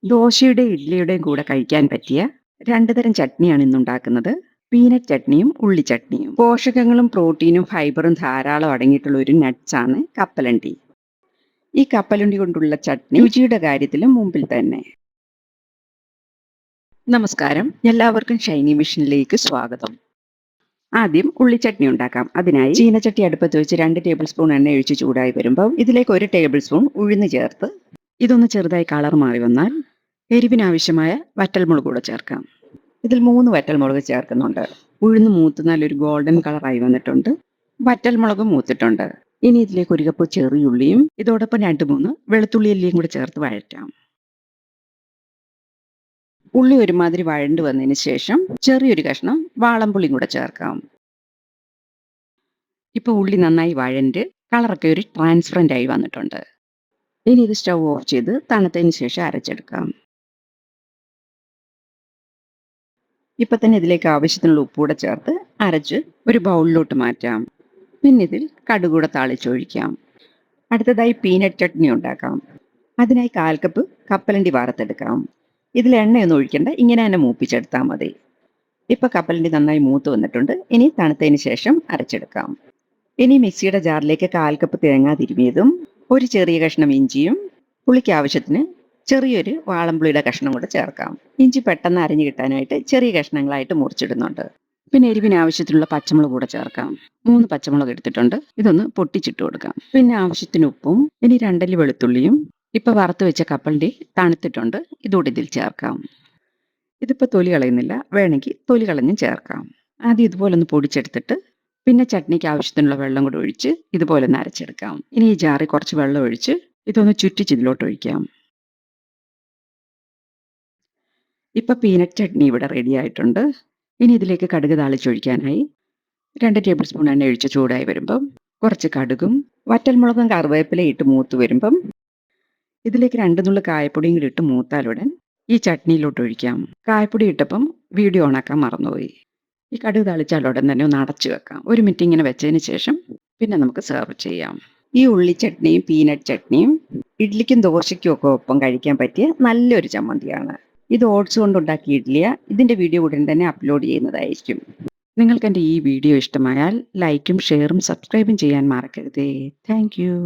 ദോശയുടെയും ഇഡ്ഡലിയുടെയും കൂടെ കഴിക്കാൻ പറ്റിയ 2 തരം ചട്നിയാണ് ഇന്നുണ്ടാക്കുന്നത്. പീനട്ട് ചട്നിയും ഉള്ളി ചട്നിയും. പോഷകങ്ങളും പ്രോട്ടീനും ഫൈബറും ധാരാളം അടങ്ങിയിട്ടുള്ള ഒരു നട്ട്സാണ് കപ്പലണ്ടി. ഈ കപ്പലണ്ടി കൊണ്ടുള്ള ചട്നി രുചിയുടെ കാര്യത്തിലും മുമ്പിൽ തന്നെ. നമസ്കാരം, എല്ലാവർക്കും ഷൈനി മിഷനിലേക്ക് സ്വാഗതം. ആദ്യം ഉള്ളിച്ചട്നി ഉണ്ടാക്കാം. അതിനായി ചീനച്ചട്ടി അടുപ്പത്ത് വെച്ച് 2 ടേബിൾ സ്പൂൺ എണ്ണ ഒഴിച്ച് ചൂടായി വരുമ്പോൾ ഇതിലേക്ക് 1 ടേബിൾ സ്പൂൺ ഉഴുന്ന് ചേർത്ത് ഇതൊന്ന് ചെറുതായി കളർ മാറി വന്നാൽ എരിവിനാവശ്യമായ വറ്റൽമുളക് കൂടെ ചേർക്കാം. ഇതിൽ 3 വറ്റൽമുളക് ചേർക്കുന്നുണ്ട്. ഉഴുന്ന് മൂത്തുന്നാൽ ഒരു ഗോൾഡൻ കളറായി വന്നിട്ടുണ്ട്. വറ്റൽമുളകും മൂത്തിട്ടുണ്ട്. ഇനി ഇതിലേക്ക് 1 കപ്പ് ചെറിയുള്ളിയും ഇതോടൊപ്പം 2-3 വെളുത്തുള്ളി അല്ലിയും കൂടെ ചേർത്ത് വഴറ്റാം. ഉള്ളി ഒരുമാതിരി വഴണ്ട് വന്നതിന് ശേഷം ചെറിയൊരു കഷ്ണം വാളംപുളിയും കൂടെ ചേർക്കാം. ഇപ്പൊ ഉള്ളി നന്നായി വഴണ്ട് കളറൊക്കെ ഒരു ട്രാൻസ്പെറന്റ് ആയി വന്നിട്ടുണ്ട്. ഇനി ഇത് സ്റ്റൗ ഓഫ് ചെയ്ത് തണുത്തതിന് ശേഷം അരച്ചെടുക്കാം. ഇപ്പൊ തന്നെ ഇതിലേക്ക് ആവശ്യത്തിനുള്ള ഉപ്പൂടെ ചേർത്ത് അരച്ച് ഒരു ബൗളിലോട്ട് മാറ്റാം. പിന്നെ ഇതിൽ കടുകൂടെ താളിച്ചൊഴിക്കാം. അടുത്തതായി പീനട്ട് ചട്നി ഉണ്ടാക്കാം. അതിനായി 1/4 കപ്പ് കപ്പലണ്ടി വറുത്തെടുക്കാം. ഇതിൽ എണ്ണയൊന്നും ഒഴിക്കണ്ട, ഇങ്ങനെ തന്നെ മൂപ്പിച്ചെടുത്താൽ മതി. ഇപ്പൊ കപ്പലണ്ടി നന്നായി മൂത്ത് വന്നിട്ടുണ്ട്. ഇനി തണുത്തതിന് ശേഷം അരച്ചെടുക്കാം. ഇനി മിക്സിയുടെ ജാറിലേക്ക് 1/4 കപ്പ് തേങ്ങ തിരുമിയതും 1 ചെറിയ കഷ്ണം ഇഞ്ചിയും പുളിക്ക് ആവശ്യത്തിന് ചെറിയൊരു വാളംപുളിയുടെ കഷ്ണം കൂടെ ചേർക്കാം. ഇഞ്ചി പെട്ടെന്ന് അരിഞ്ഞു കിട്ടാനായിട്ട് ചെറിയ കഷ്ണങ്ങളായിട്ട് മുറിച്ചിടുന്നുണ്ട്. പിന്നെ എരിവിന് ആവശ്യത്തിനുള്ള പച്ചമുളക് കൂടെ ചേർക്കാം. 3 പച്ചമുളക് എടുത്തിട്ടുണ്ട്. ഇതൊന്ന് പൊട്ടിച്ചിട്ട് കൊടുക്കാം. പിന്നെ ആവശ്യത്തിന് ഉപ്പും ഇനി 2 അല്ലി വെളുത്തുള്ളിയും ഇപ്പൊ വറുത്ത് വെച്ച കപ്പലണ്ടി തണുത്തിട്ടുണ്ട്. ഇതോടെ ഇതിൽ ചേർക്കാം. ഇതിപ്പോ തൊലി കളയുന്നില്ല, വേണമെങ്കിൽ തൊലി കളഞ്ഞും ചേർക്കാം. ആദ്യം ഇതുപോലെ ഒന്ന് പൊടിച്ചെടുത്തിട്ട് പിന്നെ ചട്നിക്ക് ആവശ്യത്തിനുള്ള വെള്ളം കൂടെ ഒഴിച്ച് ഇതുപോലെ ഒന്ന് അരച്ചെടുക്കാം. ഇനി ഈ ജാറിൽ കുറച്ച് വെള്ളം ഒഴിച്ച് ഇതൊന്ന് ചുറ്റിച്ച് ഇതിലോട്ട് ഒഴിക്കാം. ഇപ്പൊ പീനട്ട് ചട്നി ഇവിടെ റെഡി ആയിട്ടുണ്ട്. ഇനി ഇതിലേക്ക് കടുക് താളിച്ചൊഴിക്കാനായി 2 ടേബിൾ സ്പൂൺ എണ്ണ ഒഴിച്ച് ചൂടായി വരുമ്പം കുറച്ച് കടുകും വറ്റൽമുളകും കറിവേപ്പിലയും ഇട്ട് മൂത്ത് വരുമ്പം ഇതിലേക്ക് 2 നുള്ളു കായപ്പൊടിയും കൂടി ഇട്ട് മൂത്താലുടൻ ഈ ചട്നിയിലോട്ട് ഒഴിക്കാം. കായപ്പൊടി ഇട്ടപ്പം വീഡിയോ ഓണാക്കാൻ മറന്നുപോയി. ഈ കടുക് താളിച്ചാൽ ഉടൻ തന്നെ ഒന്ന് അടച്ചു വെക്കാം. 1 മിനിറ്റ് ഇങ്ങനെ വെച്ചതിന് ശേഷം പിന്നെ നമുക്ക് സെർവ് ചെയ്യാം. ഈ ഉള്ളി ചട്നിയും പീനട്ട് ചട്നിയും ഇഡ്ലിക്കും ദോശയ്ക്കും ഒക്കെ ഒപ്പം കഴിക്കാൻ പറ്റിയ നല്ലൊരു ചമ്മന്തിയാണ്. ഇത് ഓട്സ് കൊണ്ടുണ്ടാക്കിയ ഇഡ്ലിയാ. ഇതിന്റെ വീഡിയോ ഉടൻ തന്നെ അപ്ലോഡ് ചെയ്യുന്നതായിരിക്കും. നിങ്ങൾക്ക് എൻ്റെ ഈ വീഡിയോ ഇഷ്ടമായാൽ ലൈക്കും ഷെയറും സബ്സ്ക്രൈബും ചെയ്യാൻ മറക്കരുതേ. Thank you.